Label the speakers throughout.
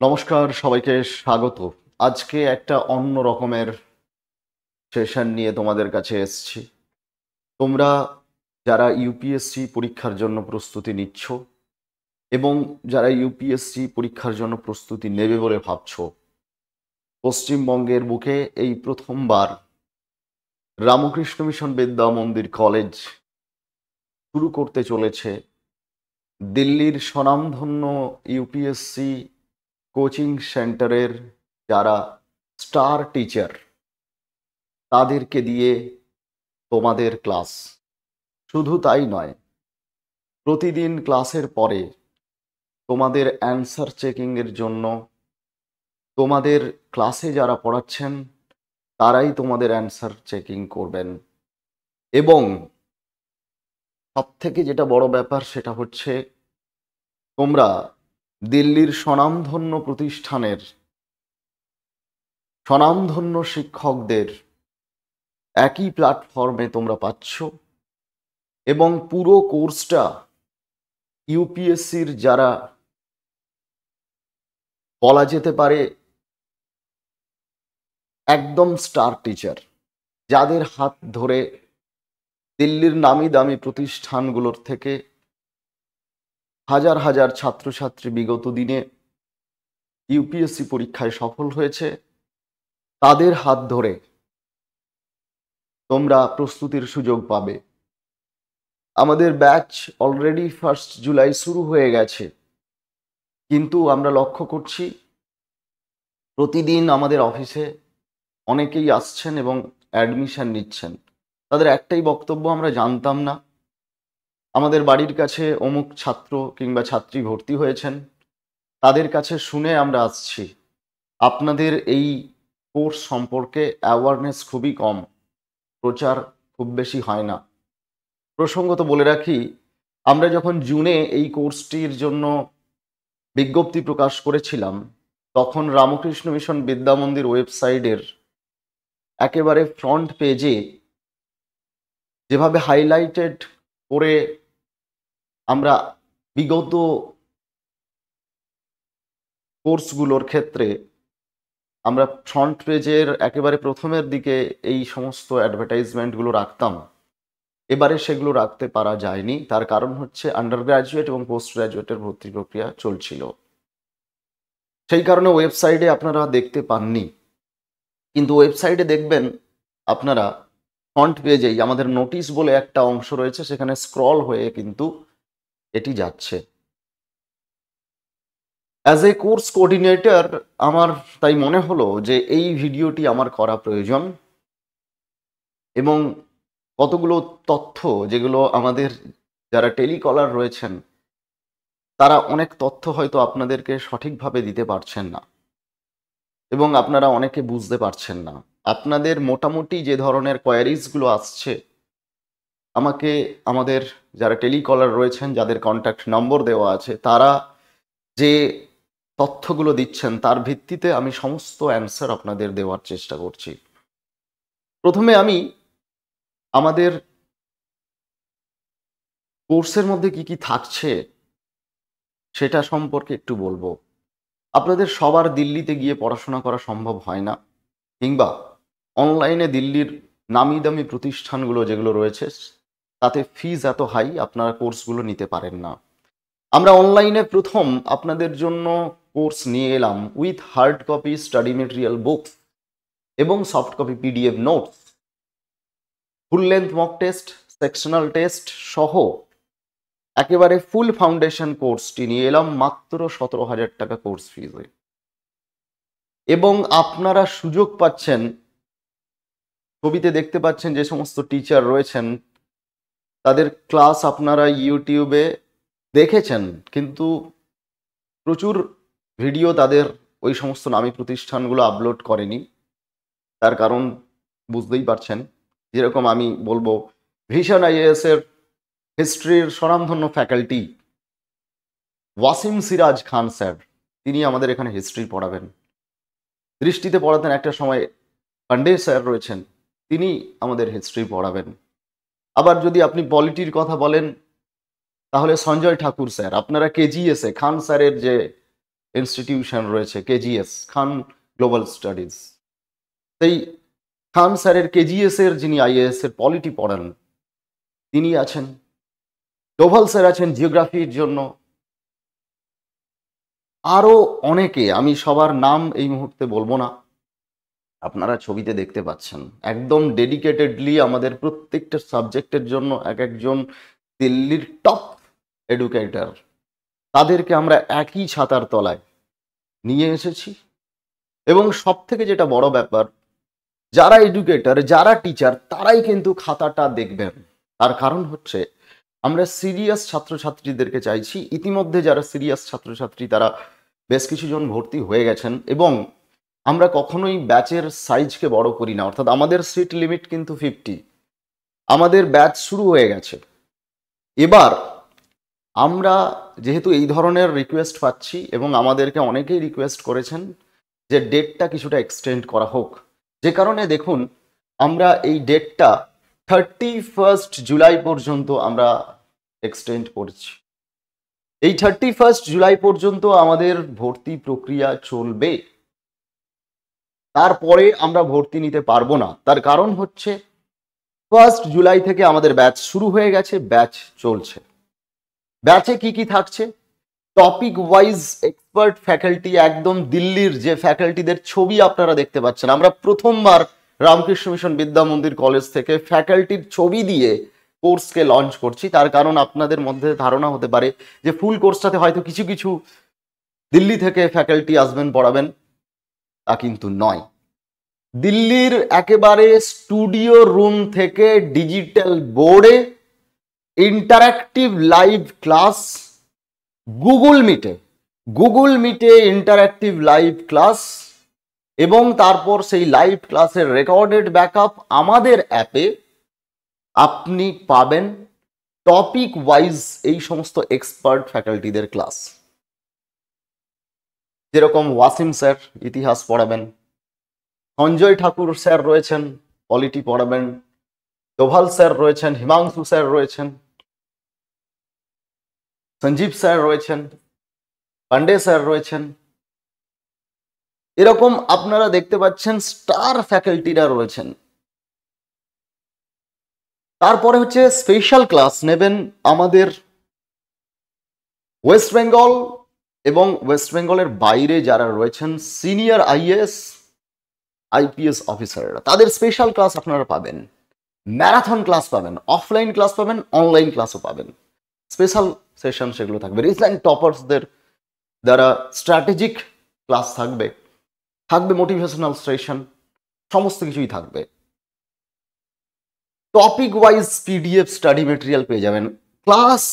Speaker 1: নমস্কার, সবাইকে স্বাগত। আজকে একটা অন্য রকমের সেশন নিয়ে তোমাদের কাছে এসেছি। তোমরা যারা ইউপিএসসি পরীক্ষার জন্য প্রস্তুতি নিচ্ছ এবং যারা ইউপিএসসি পরীক্ষার জন্য প্রস্তুতি নেবে বলে ভাবছো, পশ্চিমবঙ্গের বুকে এই প্রথমবার রামকৃষ্ণ মিশন বিদ্যা মন্দির কলেজ শুরু করতে চলেছে দিল্লির স্বনামধন্য ইউপিএসসি কোচিং সেন্টারের যারা স্টার টিচার তাদেরকে দিয়ে তোমাদের ক্লাস। শুধু তাই নয়, প্রতিদিন ক্লাসের পরে তোমাদের অ্যান্সার চেকিংয়ের জন্য তোমাদের ক্লাসে যারা পড়াচ্ছেন তারাই তোমাদের অ্যান্সার চেকিং করবেন। এবং সবথেকে যেটা বড় ব্যাপার সেটা হচ্ছে তোমরা দিল্লির স্বনামধন্য প্রতিষ্ঠানের স্বনামধন্য শিক্ষকদের একই প্ল্যাটফর্মে তোমরা পাচ্ছ এবং পুরো কোর্সটা ইউপিএসসির যারা বলা যেতে পারে একদম স্টার টিচার, যাদের হাত ধরে দিল্লির নামি দামি প্রতিষ্ঠানগুলোর থেকে হাজার হাজার ছাত্রছাত্রী বিগত দিনে ইউপিএসসি পরীক্ষায় সফল হয়েছে, তাদের হাত ধরে তোমরা প্রস্তুতির সুযোগ পাবে। আমাদের ব্যাচ অলরেডি 1 জুলাই শুরু হয়ে গেছে, কিন্তু আমরা লক্ষ্য করছি প্রতিদিন আমাদের অফিসে অনেকেই আসছেন এবং অ্যাডমিশন নিচ্ছেন। তাদের একটাই বক্তব্য, আমরা জানতাম না, আমাদের বাড়ির কাছে অমুক ছাত্র কিংবা ছাত্রী ভর্তি হয়েছেন, তাদের কাছে শুনে আমরা আসছি। আপনাদের এই কোর্স সম্পর্কে অ্যাওয়ারনেস খুবই কম, প্রচার খুব বেশি হয় না। প্রসঙ্গত বলে রাখি, আমরা যখন জুনে এই কোর্সটির জন্য বিজ্ঞপ্তি প্রকাশ করেছিলাম, তখন রামকৃষ্ণ মিশন বিদ্যা মন্দির ওয়েবসাইটের একেবারে ফ্রন্ট পেজে যেভাবে হাইলাইটেড করে আমরা বিগত কোর্সগুলোর ক্ষেত্রে আমরা ফ্রন্ট পেজের একেবারে প্রথমের দিকে এই সমস্ত অ্যাডভার্টাইজমেন্টগুলো রাখতাম, এবারে সেগুলো রাখতে পারা যায়নি। তার কারণ হচ্ছে আন্ডার গ্র্যাজুয়েট এবং পোস্ট গ্র্যাজুয়েটের ভর্তি প্রক্রিয়া চলছিল, সেই কারণে ওয়েবসাইটে আপনারা দেখতে পাননি। কিন্তু ওয়েবসাইটে দেখবেন আপনারা ফ্রন্ট পেজেই আমাদের নোটিশ বলে একটা অংশ রয়েছে, সেখানে স্ক্রল হয়ে কিন্তু এটি যাচ্ছে। অ্যাজ এ কোর্স কোঅর্ডিনেটর আমার তাই মনে হলো যে এই ভিডিওটি আমার করা প্রয়োজন এবং কতগুলো তথ্য যেগুলো আমাদের যারা টেলিকলার রয়েছেন তারা অনেক তথ্য হয়তো আপনাদেরকে সঠিকভাবে দিতে পারছেন না এবং আপনারা অনেকে বুঝতে পারছেন না। আপনাদের মোটামুটি যে ধরনের কোয়ারিজগুলো আসছে আমাকে, আমাদের যারা টেলিকলার রয়েছেন, যাদের কন্ট্যাক্ট নম্বর দেওয়া আছে, তারা যে তথ্যগুলো দিচ্ছেন তার ভিত্তিতে আমি সমস্ত অ্যান্সার আপনাদের দেওয়ার চেষ্টা করছি। প্রথমে আমি আমাদের কোর্সের মধ্যে কি কি থাকছে সেটা সম্পর্কে একটু বলবো। আপনাদের সবার দিল্লিতে গিয়ে পড়াশোনা করা সম্ভব হয় না, কিংবা অনলাইনে দিল্লির নামি দামি প্রতিষ্ঠানগুলো যেগুলো রয়েছে তাতে ফিজ এত হাই, আপনারা কোর্সগুলো নিতে পারেন না। আমরা অনলাইনে প্রথম আপনাদের জন্য কোর্স নিয়ে এলাম with hard copy study material books এবং soft copy PDF notes, full length mock test, sectional test সহ একেবারে ফুল ফাউন্ডেশন কোর্সটি নিয়ে এলাম মাত্র 17,000 টাকা কোর্স ফিজে। এবং আপনারা সুযোগ পাচ্ছেন, ছবিতে দেখতে পাচ্ছেন যে সমস্ত টিচার রয়েছেন তাদের ক্লাস আপনারা ইউটিউবে দেখেছেন, কিন্তু প্রচুর ভিডিও তাদের ওই সমস্ত নামী প্রতিষ্ঠানগুলো আপলোড করেনি। তার কারণ বুঝতেই পারছেন। যেরকম আমি বলবো, ভিশন আইএএস এর হিস্ট্রির স্বনামধন্য ফ্যাকাল্টি ওয়াসিম সিরাজ খান স্যার, তিনি আমাদের এখানে হিস্ট্রি পড়াবেন। দৃষ্টিতে পড়াতেন একটা সময় পান্ডে স্যার রয়েছেন, তিনি আমাদের হিস্ট্রি পড়াবেন। আবার যদি আপনি পলিটির কথা বলেন তাহলে সঞ্জয় ঠাকুর স্যার, আপনারা কেজিএসে খান স্যারের যে ইনস্টিটিউশন রয়েছে কেজিএস, খান গ্লোবাল স্টাডিজ। সেই খান স্যারের কেজিএস এর যিনি আইএএস এর পলিটি পড়ান তিনি আছেন, ডোভাল স্যার আছেন জিওগ্রাফির জন্য, আরো অনেকে, আমি সবার নাম এই মুহূর্তে বলবো না, আপনারা ছবিতে দেখতে পাচ্ছেন। একদম ডেডিকেটেডলি আমাদের প্রত্যেকটা সাবজেক্টের জন্য এক একজন দিল্লির টপ এডুকেটর, তাদেরকে আমরা একই ছাতার তলায় নিয়ে এসেছি। এবং সব থেকে যেটা বড় ব্যাপার, যারা এডুকেটর, যারা টিচার, তারাই কিন্তু খাতাটা দেখবেন। তার কারণ হচ্ছে আমরা সিরিয়াস ছাত্রছাত্রীদেরকে চাইছি। ইতিমধ্যে যারা সিরিয়াস ছাত্রছাত্রী তারা বেশ কিছু জন ভর্তি হয়ে গেছেন, এবং আমরা কখনোই ব্যাচের সাইজকে বড় করি না, অর্থাৎ আমাদের সিট লিমিট কিন্তু 50। আমাদের ব্যাচ শুরু হয়ে গেছে। এবার আমরা যেহেতু এই ধরনের রিকোয়েস্ট পাচ্ছি এবং আমাদেরকে অনেকেই রিকোয়েস্ট করেছেন যে ডেটটা কিছুটা এক্সটেন্ড করা হোক, যে কারণে দেখুন আমরা এই ডেটটা 31 জুলাই পর্যন্ত আমরা এক্সটেন্ড করছি। এই 31 জুলাই পর্যন্ত আমাদের ভর্তি প্রক্রিয়া চলবে, তারপরে আমরা ভর্তি নিতে পারবো না। তার কারণ হচ্ছে 1 জুলাই থেকে আমাদের ব্যাচ শুরু হয়ে গেছে, ব্যাচ চলছে। ব্যাচে কি কি থাকছে? টপিক ওয়াইজ এক্সপার্ট ফ্যাকাল্টি, একদম দিল্লির যে ফ্যাকাল্টিদের ছবি আপনারা দেখতে পাচ্ছেন। আমরা প্রথমবার রামকৃষ্ণ মিশন বিদ্যা মন্দির কলেজ থেকে ফ্যাকাল্টির ছবি দিয়ে কোর্সকে লঞ্চ করছি। তার কারণ আপনাদের মধ্যে ধারণা হতে পারে যে ফুল কোর্সটাতে হয়তো কিছু কিছু দিল্লি থেকে ফ্যাকাল্টি আসবেন পড়াবেন, তা কিন্তু নয়। দিল্লির একেবারে স্টুডিও রুম থেকে ডিজিটাল বোর্ডে ইন্টারঅ্যাক্টিভ লাইভ ক্লাস, গুগল মিটে ইন্টারঅ্যাক্টিভ লাইভ ক্লাস, এবং তারপর সেই লাইভ ক্লাসের রেকর্ডেড ব্যাকআপ আমাদের অ্যাপে আপনি পাবেন। টপিক ওয়াইজ এই সমস্ত এক্সপার্ট ফ্যাকাল্টিদের ক্লাস, যেরকম ওয়াসিম স্যার ইতিহাস পড়াবেন, সঞ্জয় ঠাকুর স্যার রয়েছেন পলিটি পড়াবেন, ডোভাল স্যার রয়েছেন, হিমাংশু স্যার রয়েছেন, সঞ্জীব স্যার রয়েছেন, পান্ডে স্যার রয়েছেন, এরকম আপনারা দেখতে পাচ্ছেন স্টার ফ্যাকাল্টিরা রয়েছেন। তারপরে হচ্ছে স্পেশাল ক্লাস নেবেন আমাদের ওয়েস্ট বেঙ্গল এবং ওয়েস্ট বেঙ্গলের বাইরে যারা রয়েছেন সিনিয়র আইএএস আইপিএস অফিসাররা, তাদের স্পেশাল ক্লাস আপনারা পাবেন। ম্যারাথন ক্লাস পাবেন, অফলাইন ক্লাস পাবেন, অনলাইন ক্লাসও পাবেন। স্পেশাল সেশন সেগুলো থাকবে। রিসেন্ট টপার্সদের দ্বারা স্ট্র্যাটেজিক ক্লাস থাকবে, মোটিভেশনাল সেশন, সমস্ত কিছুই থাকবে। Topic wise PDF study material পেয়ে যাবেন। ক্লাস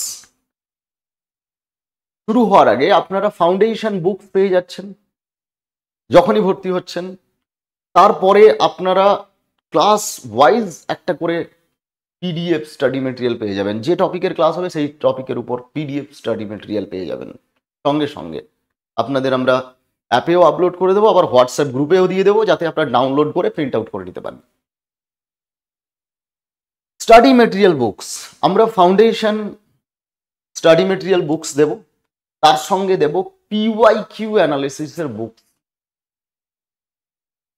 Speaker 1: শুরু হওয়ার আগে আপনারা ফাউন্ডেশন বুক পেয়ে যাচ্ছেন যখনই ভর্তি হচ্ছেন। তারপরে আপনারা ক্লাস ওয়াইজ একটা করে পিডিএফ স্টাডি মেটেরিয়াল পেয়ে যাবেন। যে টপিকের ক্লাস হবে সেই টপিকের উপর পিডিএফ স্টাডি মেটেরিয়াল পেয়ে যাবেন। সঙ্গে সঙ্গে আপনাদের আমরা অ্যাপেও আপলোড করে দেবো, আবার হোয়াটসঅ্যাপ গ্রুপেও দিয়ে দেবো, যাতে আপনারা ডাউনলোড করে প্রিন্ট আউট করে নিতে পারেন। স্টাডি মেটেরিয়াল বুকস, আমরা ফাউন্ডেশন স্টাডি মেটেরিয়াল বুকস দেব, তার সঙ্গে দেব পিওয়াইকিউ অ্যানালিসিসের বুক,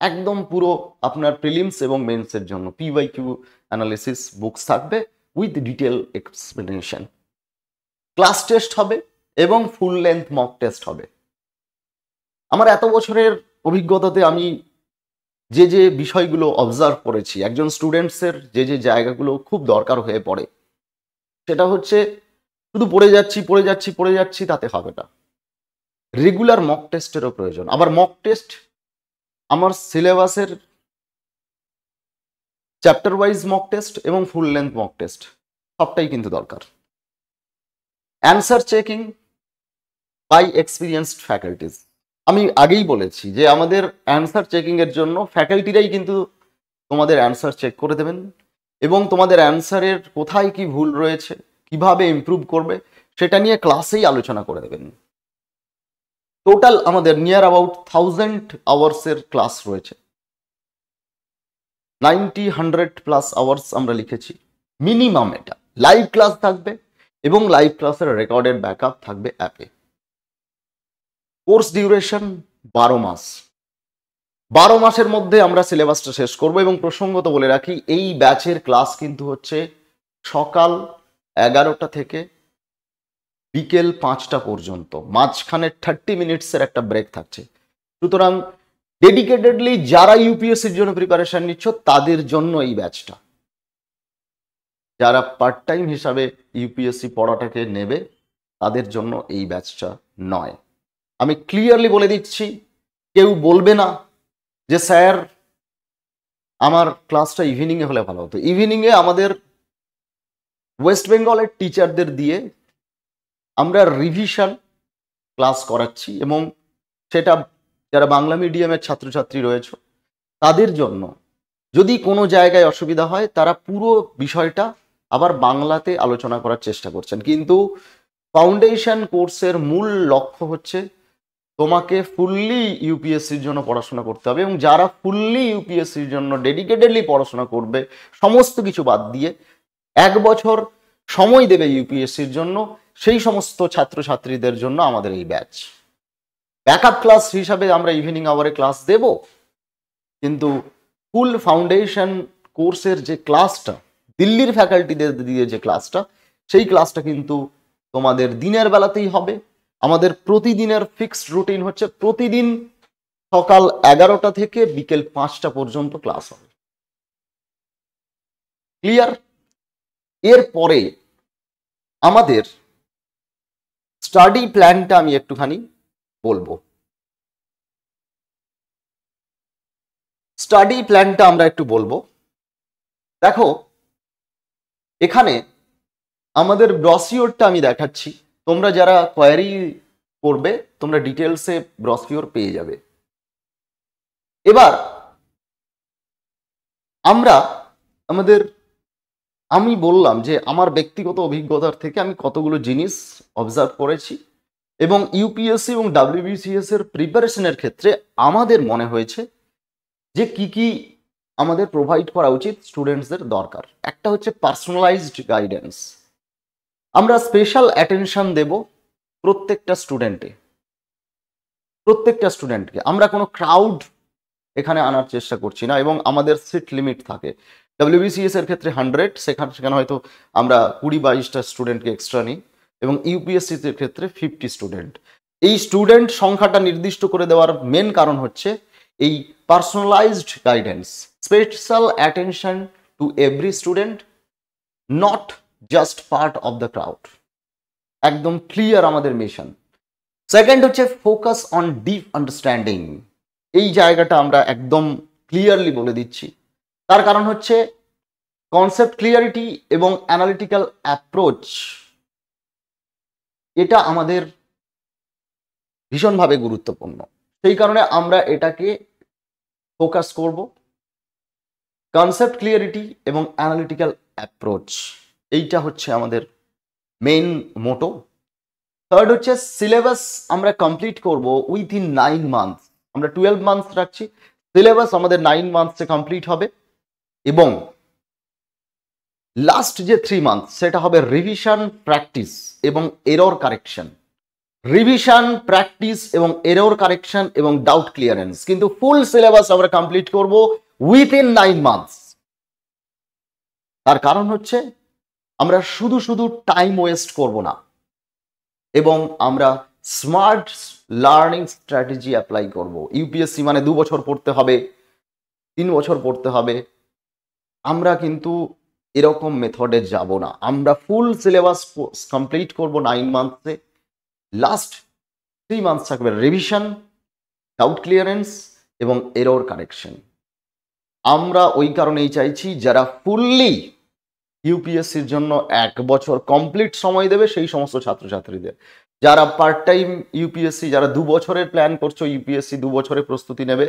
Speaker 1: একদম পুরো আপনার প্রিলিমস এবং মেন্সের জন্য পিওয়াইকিউ অ্যানালিসিস বুকস থাকবে with detail explanation. Class test হবে এবং ফুল লেন্থ মক টেস্ট হবে। আমার এত বছরের অভিজ্ঞতাতে আমি যে যে বিষয়গুলো অবজার্ভ করেছি, একজন স্টুডেন্টসের যে যে জায়গাগুলো খুব দরকার হয়ে পড়ে, সেটা হচ্ছে শুধু পড়ে যাচ্ছি তাতে হবে না, রেগুলার মক টেস্টেরও প্রয়োজন। আবার মক টেস্ট আমার সিলেবাসের চ্যাপ্টার ওয়াইজ মক টেস্ট এবং ফুল লেন্থ মক টেস্ট সবটাই কিন্তু দরকার। Answer checking by experienced faculties, আমি আগেই বলেছি যে আমাদের অ্যান্সার চেকিং এর জন্য ফ্যাকাল্টিরাই কিন্তু তোমাদের অ্যান্সার চেক করে দেবেন এবং তোমাদের অ্যান্সারের কোথায় কি ভুল রয়েছে, কিভাবে ইমপ্রুভ করবে, সেটা নিয়ে ক্লাসেই আলোচনা করে দেবেন। টোটাল আমাদের নিয়ার অ্যাবাউট 1000 আওয়ার্সের ক্লাস রয়েছে, 90-100+ আওয়ার্স আমরা লিখেছি মিনিমাম। এটা লাইভ ক্লাস থাকবে এবং লাইভ ক্লাসের রেকর্ডেড ব্যাকআপ থাকবে অ্যাপে। কোর্স ডিউরেশন 12 মাস। 12 মাসের মধ্যে আমরা সিলেবাসটা শেষ করব। এবং প্রসঙ্গত বলে রাখি, এই ব্যাচের ক্লাস কিন্তু হচ্ছে সকাল 11টা থেকে বিকেল 5টা পর্যন্ত, মাঝখানে 30 মিনিটসের একটা ব্রেক থাকছে। সুতরাং ডেডিকেটেডলি যারা ইউপিএসসির জন্য প্রিপারেশন নিচ্ছ তাদের জন্য এই ব্যাচটা। যারা পার্ট টাইম হিসাবে ইউপিএসসি পড়াটাকে নেবে তাদের জন্য এই ব্যাচটা নয়। আমি ক্লিয়ারলি বলে দিচ্ছি, কেউ বলবে না যে স্যার আমার ক্লাসটা ইভিনিংয়ে হলে ভালো হতো। ইভিনিংয়ে আমাদের ওয়েস্ট বেঙ্গলের টিচারদের দিয়ে আমরা রিভিশন ক্লাস করাচ্ছি, এবং সেটা যারা বাংলা মিডিয়ামের ছাত্রছাত্রী রয়েছে তাদের জন্য যদি কোনো জায়গায় অসুবিধা হয় তারা পুরো বিষয়টা আবার বাংলাতে আলোচনা করার চেষ্টা করছেন। কিন্তু ফাউন্ডেশন কোর্সের মূল লক্ষ্য হচ্ছে তোমাকে ফুললি ইউপিএসসির জন্য পড়াশোনা করতে হবে, এবং যারা ফুললি ইউপিএসসির জন্য ডেডিকেটেডলি পড়াশোনা করবে সমস্ত কিছু বাদ দিয়ে 1 বছর সময় দেবে ইউপিএসসির জন্য, সেই সমস্ত ছাত্রছাত্রীদের জন্য আমাদের এই ব্যাচ। ব্যাকআপ ক্লাস হিসাবে আমরা ইভিনিং আওয়ারে ক্লাস দেব, কিন্তু ফুল ফাউন্ডেশন কোর্সের যে ক্লাসটা দিল্লির ফ্যাকাল্টিদের দিয়ে যে ক্লাসটা, সেই ক্লাসটা কিন্তু তোমাদের দিনের বেলাতেই হবে। আমাদের প্রতিদিনের ফিক্সড রুটিন হচ্ছে প্রতিদিন সকাল 11টা থেকে বিকেল 5টা পর্যন্ত ক্লাস হবে। ক্লিয়ার? এরপরে আমাদের স্টাডি প্ল্যানটা আমি একটুখানি বলবো। স্টাডি প্ল্যানটা আমরা একটু বলবো। দেখো, এখানে আমাদের ব্রসিওরটা আমি দেখাচ্ছি। তোমরা যারা কোয়ারি করবে তোমরা ডিটেলসে ব্রসিওর পেয়ে যাবে। এবার আমি বললাম যে আমার ব্যক্তিগত অভিজ্ঞতার থেকে আমি কতগুলো জিনিস অবজার্ভ করেছি, এবং ইউপিএসসি এবং ডাব্লিউবিসিএস এর প্রিপারেশনের ক্ষেত্রে আমাদের মনে হয়েছে যে কি আমাদের প্রোভাইড করা উচিত স্টুডেন্টসদের দরকার। একটা হচ্ছে পার্সোনালাইজড গাইডেন্স। আমরা স্পেশাল অ্যাটেনশন দেব প্রত্যেকটা স্টুডেন্টকে। আমরা কোনো ক্রাউড এখানে আনার চেষ্টা করছি না, এবং আমাদের সিট লিমিট থাকে। ডাব্লিউবিসিএস এর ক্ষেত্রে 100, সেখানে হয়তো আমরা 20-22টা স্টুডেন্টকে এক্সট্রা নিই, এবং ইউপিএসসি এর ক্ষেত্রে 50 স্টুডেন্ট। এই স্টুডেন্ট সংখ্যাটা নির্দিষ্ট করে দেওয়ার মেন কারণ হচ্ছে এই personalised guidance, special attention to every student, not just part of the crowd. একদম ক্লিয়ার আমাদের মিশন। সেকেন্ড হচ্ছে ফোকাস অন ডিপ আন্ডারস্ট্যান্ডিং। এই জায়গাটা আমরা একদম ক্লিয়ারলি বলে দিচ্ছি। তার কারণ হচ্ছে কনসেপ্ট ক্লিয়ারিটি এবং অ্যানালিটিক্যাল অ্যাপ্রোচ, এটা আমাদের ভীষণভাবে গুরুত্বপূর্ণ। সেই কারণে আমরা এটাকে ফোকাস করব। কনসেপ্ট ক্লিয়ারিটি এবং অ্যানালিটিক্যাল অ্যাপ্রোচ, এইটা হচ্ছে আমাদের মেইন মোটো। থার্ড হচ্ছে সিলেবাস আমরা কমপ্লিট করব উইথিন 9 মান্থস। আমরা 12 মান্থস রাখছি, সিলেবাস আমাদের 9 মান্থসে কমপ্লিট হবে, এবং লাস্ট যে 3 মান্থস সেটা হবে রিভিশন, প্র্যাকটিস এবং এরর কারেকশন। রিভিশন, প্র্যাকটিস এবং এরর কারেকশন এবং ডাউট ক্লিয়ারেন্স, কিন্তু ফুল সিলেবাস আমরা কমপ্লিট করব উইথিন 9 মান্থস। তার কারণ হচ্ছে আমরা শুধু টাইম ওয়েস্ট করব না, এবং আমরা স্মার্ট লার্নিং স্ট্র্যাটেজি অ্যাপ্লাই করব। ইউপিএসসি মানে 2 বছর পড়তে হবে, 3 বছর পড়তে হবে, আমরা কিন্তু এরকম মেথডে যাব না। আমরা ফুল সিলেবাস কমপ্লিট করব 9 মান্থসে। লাস্ট 3 মান্থস থাকবে রিভিশন, ডাউট ক্লিয়ারেন্স এবং এরর কারেকশন। আমরা ওই কারণেই চাইছি যারা ফুললি ইউপিএসসির জন্য 1 বছর কমপ্লিট সময় দেবে সেই সমস্ত ছাত্রছাত্রীদের। যারা পার্ট টাইম ইউপিএসসি, যারা 2 বছরের প্ল্যান করছো ইউপিএসসি 2 বছরের প্রস্তুতি নেবে,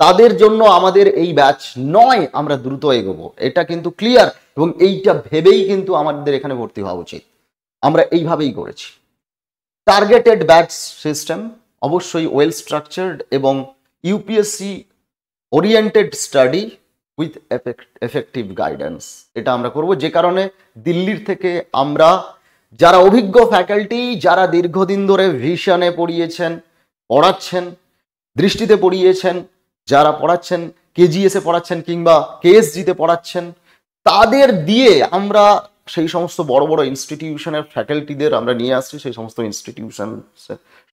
Speaker 1: তাদের জন্য আমাদের এই ব্যাচ নয়। আমরা দ্রুত এগোবো, এটা কিন্তু ক্লিয়ার, এবং এইটা ভেবেই কিন্তু আমাদের এখানে ভর্তি হওয়া উচিত। আমরা এইভাবেই করেছি। টার্গেটেড ব্যাচ সিস্টেম, অবশ্যই ওয়েল স্ট্রাকচার্ড এবং UPSC oriented study with effective guidance, এটা আমরা করব। যে কারণে দিল্লির থেকে আমরা যারা অভিজ্ঞ ফ্যাকাল্টি, যারা দীর্ঘদিন ধরে ভিশনে পড়িয়েছেন, পড়াচ্ছেন, দৃষ্টিতে পড়িয়েছেন, যারা পড়াচ্ছেন কেজিএসে পড়াচ্ছেন কিংবা কেএসজিতে পড়াচ্ছেন, তাদের দিয়ে আমরা সেই সমস্ত বড় বড় ইনস্টিটিউশনের ফ্যাকাল্টিদের আমরা নিয়ে আসছি, সেই সমস্ত ইনস্টিটিউশনের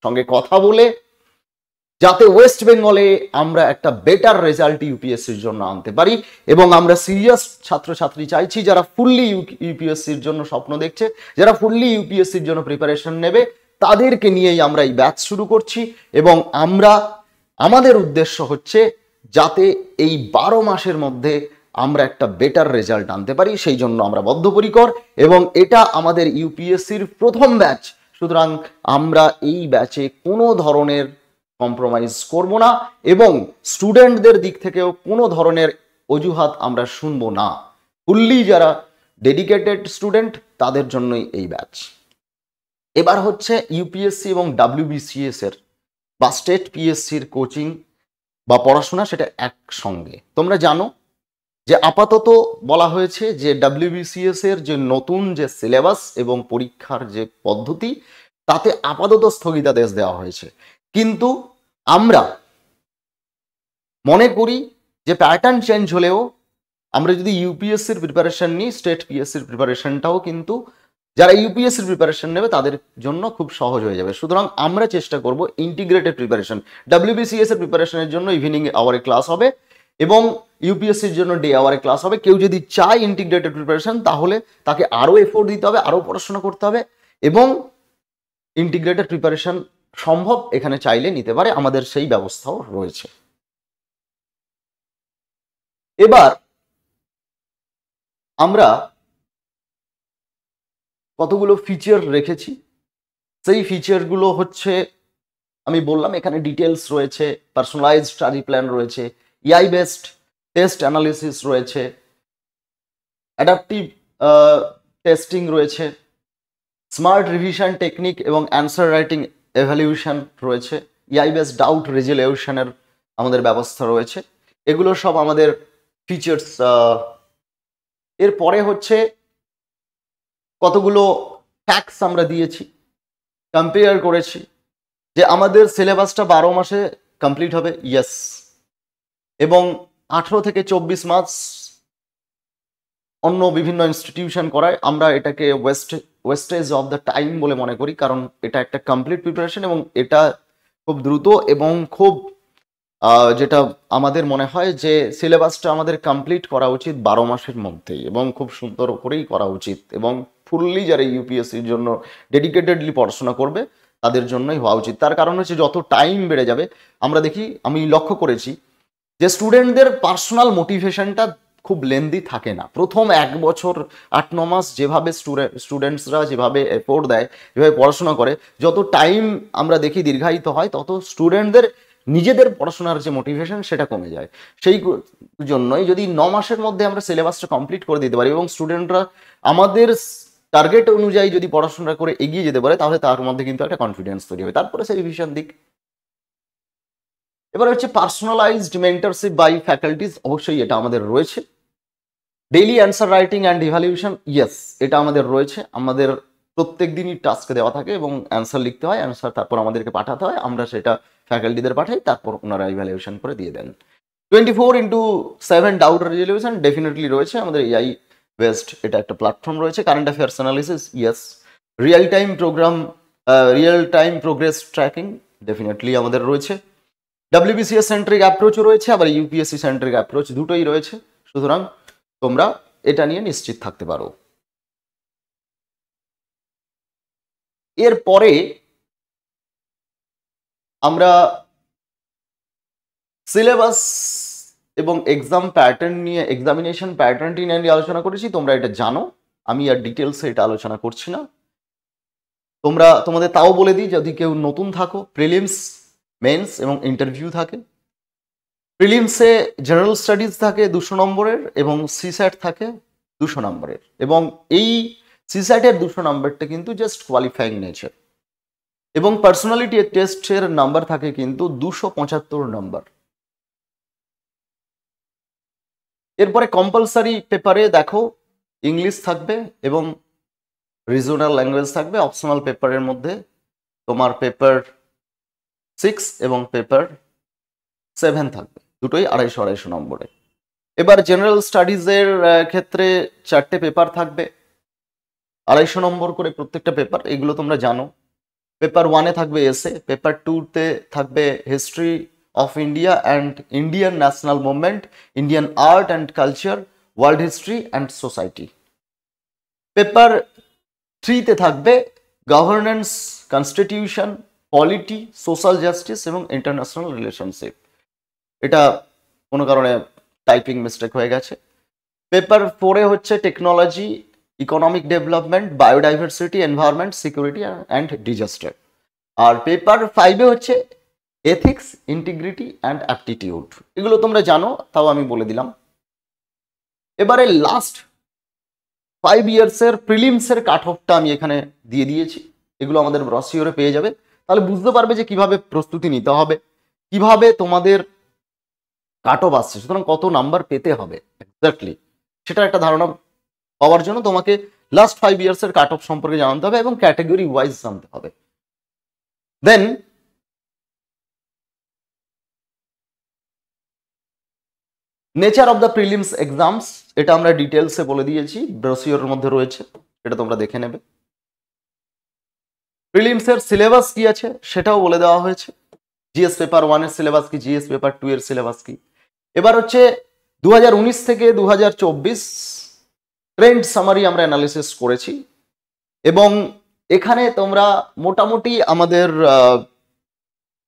Speaker 1: সঙ্গে কথা বলে যাতে ওয়েস্ট বেঙ্গলে আমরা একটা বেটার রেজাল্ট ইউপিএসসির জন্য আনতে পারি। এবং আমরা সিরিয়াস ছাত্রছাত্রী চাইছি যারা ফুললি ইউপিএসসির জন্য স্বপ্ন দেখছে, যারা ফুললি ইউপিএসসির জন্য প্রিপারেশন নেবে, তাদেরকে নিয়েই আমরা এই ব্যাচ শুরু করছি। এবং আমাদের উদ্দেশ্য হচ্ছে যাতে এই 12 মাসের মধ্যে আমরা একটা বেটার রেজাল্ট আনতে পারি, সেই জন্য আমরা বদ্ধপরিকর। এবং এটা আমাদের ইউপিএসসির প্রথম ব্যাচ, সুতরাং আমরা এই ব্যাচে কোনো ধরনের কম্প্রোমাইজ করব না এবং স্টুডেন্টদের দিক থেকেও কোনো ধরনের অজুহাত আমরা শুনবো না। ফুললি যারা ডেডিকেটেড স্টুডেন্ট তাদের জন্যই এই ব্যাচ। এবার হচ্ছে ইউপিএসসি এবং ডাব্লিউবিসিএস এর বা স্টেট পিএসসির কোচিং বা পড়াশোনা, সেটা একসঙ্গে। তোমরা জানো যে আপাতত বলা হয়েছে যে ডাব্লিউবিসিএস এর যে নতুন যে সিলেবাস এবং পরীক্ষার যে পদ্ধতি, তাতে আপাতত স্থগিতাদেশ দেওয়া হয়েছে। কিন্তু আমরা মনে করি যে প্যাটার্ন চেঞ্জ হলেও আমরা যদি ইউপিএসসির প্রিপারেশন নিই, স্টেট পিএসসির প্রিপারেশনটাও কিন্তু যারা ইউপিএসসির প্রিপারেশন নেবে তাদের জন্য খুব সহজ হয়ে যাবে। সুতরাং আমরা চেষ্টা করব ইন্টিগ্রেটেড প্রিপারেশন। ডাব্লিউবিসিএস এর প্রিপারেশনের জন্য ইভিনিং আওয়ারে ক্লাস হবে এবং ইউপিএসসির জন্য ডে আওয়ারে ক্লাস হবে। কেউ যদি চায় ইন্টিগ্রেটেড প্রিপারেশন, তাহলে তাকে আরও এফোর্ট দিতে হবে, আরও পড়াশোনা করতে হবে। এবং ইন্টিগ্রেটেড প্রিপারেশন সম্ভব, এখানে চাইলে নিতে পারে, আমাদের সেই ব্যবস্থাও রয়েছে। এবার আমরা কতগুলো ফিচার রেখেছি, সেই ফিচারগুলো হচ্ছে আমি বললাম, এখানে ডিটেলস রয়েছে, পার্সোনালাইজড স্টাডি প্ল্যান রয়েছে, এআই বেসড টেস্ট অ্যানালিসিস রয়েছে, অ্যাডাপটিভ টেস্টিং রয়েছে, স্মার্ট রিভিশন টেকনিক এবং অ্যান্সার রাইটিং এভ্যালুয়েশন রয়েছে, এআই বেসড ডাউট রেজলিউশনের আমাদের ব্যবস্থা রয়েছে। এগুলো সব আমাদের ফিচার্স। এরপরে হচ্ছে কতগুলো ফ্যাক্টস আমরা দিয়েছি, কম্পেয়ার করেছি যে আমাদের সিলেবাসটা 12 মাসে কমপ্লিট হবে, ইয়েস, এবং 18 থেকে 24 মাস অন্য বিভিন্ন ইনস্টিটিউশন করায়। আমরা এটাকে ওয়েস্টেজ অফ দ্য টাইম বলে মনে করি, কারণ এটা একটা কমপ্লিট প্রিপারেশন এবং এটা খুব দ্রুত এবং খুব যেটা আমাদের মনে হয় যে সিলেবাসটা আমাদের কমপ্লিট করা উচিত 12 মাসের মধ্যেই এবং খুব সুন্দর করেই করা উচিত। এবং ফুললি যারা ইউপিএসসির জন্য ডেডিকেটেডলি পড়াশোনা করবে তাদের জন্যই হওয়া উচিত। তার কারণ হচ্ছে যত টাইম বেড়ে যাবে, আমরা দেখি, আমি লক্ষ্য করেছি যে স্টুডেন্টদের পার্সোনাল মোটিভেশনটা খুব লেন্দি থাকে না। প্রথম 1 বছর 8-9 মাস যেভাবে স্টুডেন্টসরা যেভাবে এফোর্ট দেয়, যেভাবে পড়াশোনা করে, যত টাইম আমরা দেখি দীর্ঘায়িত হয়, তত স্টুডেন্টদের নিজেদের পড়াশোনার যে মোটিভেশন সেটা কমে যায়। সেই জন্যই যদি 9 মাসের মধ্যে আমরা সিলেবাসটা কমপ্লিট করে দিতে পারি এবং স্টুডেন্টরা আমাদের টার্গেট অনুযায়ী যদি পড়াশোনা করে এগিয়ে যেতে পারে, তাহলে তার মধ্যে কিন্তু একটা কনফিডেন্স তৈরি হবে, তারপরে সেই রিভিশন দিক। এবার হচ্ছে পার্সোনালাইজড মেন্টরশিপ বাই ফ্যাকাল্টিজ, অবশ্যই এটা আমাদের রয়েছে। Daily answer writing and evaluation, yes, এটা আমাদের রয়েছে। আমাদের প্রত্যেক দিনই টাস্ক দেওয়া থাকে এবং অ্যান্সার লিখতে হয়, অ্যান্সার তারপর আমাদেরকে পাঠাতে হয়, আমরা সেটা ফ্যাকাল্টিদের পাঠাই, তারপর ওনারা ইভ্যালুয়েশন করে দিয়ে দেন। 24/7 ডাউট রেজলিউশন ডেফিনেটলি রয়েছে আমাদের এআই বেসড, এটা একটা প্ল্যাটফর্ম রয়েছে। Current affairs analysis, yes. Real time progress tracking definitely আমাদের রয়েছে। ডাব্লিউবিসিএস সেন্ট্রিক অ্যাপ্রোচও রয়েছে, আবার ইউপিএসসি সেন্ট্রিক অ্যাপ্রোচ, দুটোই রয়েছে। সুতরাং তোমরা এটা নিয়ে নিশ্চিত থাকতে পারো। এরপরে আমরা সিলেবাস এবং এক্সাম প্যাটার্ন নিয়ে, এক্সামিনেশন প্যাটার্নটি নিয়ে আলোচনা করেছি, তোমরা এটা জানো, আমি আর ডিটেলসে এটা আলোচনা করছি না। তোমাদের তাও বলে দিই, যদি কেউ নতুন থাকো, প্রিলিমস, মেন্স এবং ইন্টারভিউ থাকে। প্রিলিমসে জেনারেল স্টাডিজ থাকে 200 নম্বরের এবং সিস্যাট থাকে 200 নম্বরের, এবং এই সিস্যাটের 200 নম্বরটা কিন্তু জাস্ট কোয়ালিফাইং নেচার, এবং পার্সোনালিটি টেস্টের নাম্বার থাকে কিন্তু 275 নম্বর। এরপরে কম্পালসারি পেপারে দেখো ইংলিশ থাকবে এবং রিজনাল ল্যাঙ্গুয়েজ থাকবে। অপশনাল পেপারের মধ্যে তোমার পেপার 6 এবং পেপার 7 থাকবে, দুটোই 250 নম্বরে। এবার জেনারেল স্টাডিজের ক্ষেত্রে 4টে পেপার থাকবে, 250 নম্বর করে প্রত্যেকটা পেপার, এগুলো তোমরা জানো। পেপার 1-এ থাকবে এসে, পেপার 2-তে থাকবে history of India and Indian national movement, Indian art and culture, world history and society. Paper 3-তে থাকবে governance, constitution, polity, social justice এবং ইন্টারন্যাশনাল রিলেশনশিপ। এটা কোনো কারণে টাইপিং মিস্টেক হয়ে গেছে। পেপার 4-এ হচ্ছে technology, economic development, biodiversity, environment, security and disaster. আর পেপার 5-এ হচ্ছে এথিক্স, ইন্টিগ্রিটি অ্যান্ড অ্যাপটিটিউড। এগুলো তোমরা জানো, তাও আমি বলে দিলাম। এবারে লাস্ট 5 ইয়ার্সের প্রিলিমসের কাট অফটা আমি এখানে দিয়ে দিয়েছি, এগুলো আমাদের ব্রশিওরে পেয়ে যাবে। তাহলে বুঝতে পারবে যে কিভাবে প্রস্তুতি নিতে হবে, কিভাবে তোমাদের কাট অফ আসছে, সুতরাং কত নাম্বার পেতে হবে এক্স্যাক্টলি সেটা একটা ধারণা পাওয়ার জন্য তোমাকে লাস্ট 5 ইয়ার্সের কাট অফ সম্পর্কে জানতে হবে এবং ক্যাটাগরি ওয়াইজ জানতে হবে। Then nature of the prelims exams, এটা আমরা ডিটেলসে বলে দিয়েছি, ব্রোশিওরের মধ্যে রয়েছে, এটা তোমরা দেখে নেবে। প্রিলিমসের সিলেবাস কি আছে সেটাও বলে দেওয়া হয়েছে, জিএস পেপার 1-এর সিলেবাস কি, জিএস পেপার 2-এর সিলেবাস কি। এবার হচ্ছে 2019 থেকে 2024 ট্রেন্ড সামারি আমরা অ্যানালিসিস করেছি এবং এখানে তোমরা মোটামুটি আমাদের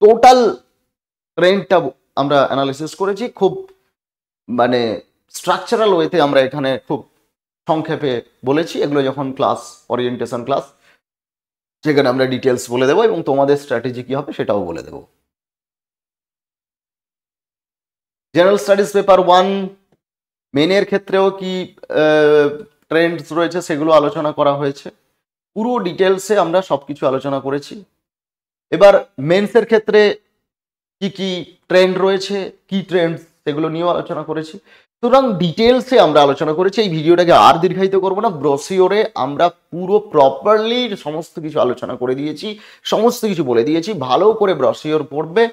Speaker 1: টোটাল ট্রেন্ডটা আমরা অ্যানালিসিস করেছি, খুব মানে স্ট্রাকচারাল ওয়েতে আমরা এখানে খুব সংক্ষেপে বলেছি। এগুলো যখন ক্লাস, ওরিয়েন্টেশন ক্লাস, সেখানে আমরা ডিটেলস বলে দেবো এবং তোমাদের স্ট্র্যাটেজি কি হবে সেটাও বলে দেবো। জেনারেল স্টাডিজ পেপার 1 মেনের ক্ষেত্রেও কি ট্রেন্ডস রয়েছে সেগুলো আলোচনা করা হয়েছে, পুরো ডিটেলসে আমরা সবকিছু আলোচনা করেছি। এবার মেন্সের ক্ষেত্রে কি কি ট্রেন্ড রয়েছে, কি ট্রেন্ড, সেগুলো নিয়েও আলোচনা করেছি। সুতরাং ডিটেলসে আমরা আলোচনা করেছি, এই ভিডিওটাকে আর দীর্ঘায়িত করবো না। ব্রোশিওরে আমরা পুরো প্রপারলি সমস্ত কিছু আলোচনা করে দিয়েছি, সমস্ত কিছু বলে দিয়েছি, ভালো করে ব্রোশিওর পড়বে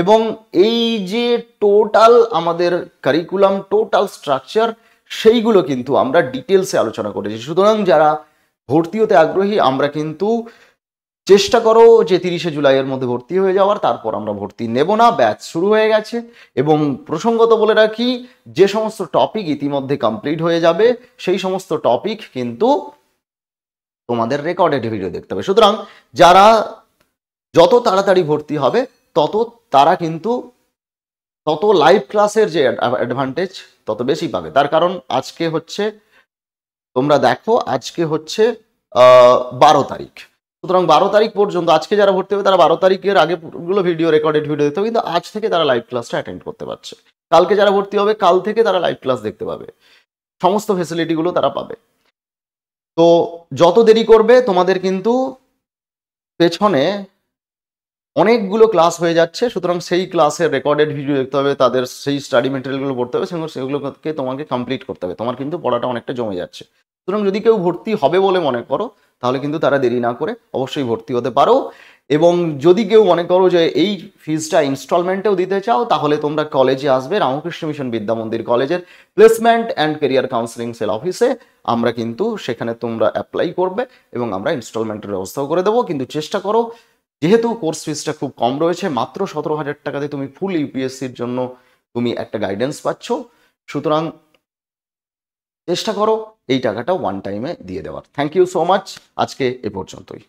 Speaker 1: এবং এই যে টোটাল আমাদের কারিকুলাম, টোটাল স্ট্রাকচার, সেইগুলো কিন্তু আমরা ডিটেলসে আলোচনা করেছি। সুতরাং যারা ভর্তি হতে আগ্রহী, আমরা কিন্তু চেষ্টা করো যে 30শে জুলাইয়ের মধ্যে ভর্তি হয়ে যাওয়ার, তারপর আমরা ভর্তি নেব না, ব্যাচ শুরু হয়ে গেছে। এবং প্রসঙ্গত বলে রাখি, যে সমস্ত টপিক ইতিমধ্যে কমপ্লিট হয়ে যাবে সেই সমস্ত টপিক কিন্তু তোমাদের রেকর্ডেড ভিডিও দেখতে হবে। সুতরাং যারা যত তাড়াতাড়ি ভর্তি হবে তারা কিন্তু তত লাইভ ক্লাসের যে অ্যাডভান্টেজ তত বেশি পাবে। তার কারণ আজকে হচ্ছে, তোমরা দেখো, আজকে হচ্ছে 12 তারিখ, সুতরাং 12 তারিখ পর্যন্ত আজকে যারা ভর্তি হবে তারা 12 তারিখের আগেগুলো ভিডিও, রেকর্ডেড ভিডিও দেখতে হবে, কিন্তু আজ থেকে তারা লাইভ ক্লাসটা অ্যাটেন্ড করতে পারছে। কালকে যারা ভর্তি হবে কাল থেকে তারা লাইভ ক্লাস দেখতে পাবে, সমস্ত ফেসিলিটিগুলো তারা পাবে। তো যত দেরি করবে তোমাদের কিন্তু পেছনে অনেকগুলো ক্লাস হয়ে যাচ্ছে, সুতরাং সেই ক্লাসের রেকর্ডেড ভিডিও দেখতে হবে, তাদের সেই স্টাডি মেটেরিয়ালগুলো পড়তে হবে, সেগুলোকে তোমাকে কমপ্লিট করতে হবে। তোমার কিন্তু পড়াটা অনেকটা জমে যাচ্ছে। সুতরাং যদি কেউ ভর্তি হবে বলে মনে করো, তাহলে কিন্তু তারা দেরি না করে অবশ্যই ভর্তি হতে পারো। এবং যদি কেউ মনে করো যে এই ফিজটা ইনস্টলমেন্টেও দিতে চাও, তাহলে তোমরা কলেজে আসবে, রামকৃষ্ণ মিশন বিদ্যা মন্দির কলেজের placement and career counselling cell অফিসে। আমরা কিন্তু সেখানে তোমরা অ্যাপ্লাই করবে এবং আমরা ইনস্টলমেন্টের ব্যবস্থাও করে দেবো। কিন্তু চেষ্টা করো, যেহেতু কোর্স ফিজটা খুব কম রয়েছে, মাত্র 17,000 টাকাতে তুমি ফুল ইউপিএসসির জন্য তুমি একটা গাইডেন্স পাচ্ছ, সুতরাং চেষ্টা করো এই টাকাটা ওয়ান টাইমে দিয়ে দেওয়ার। থ্যাংক ইউ সো মাচ, আজকে এ পর্যন্তই।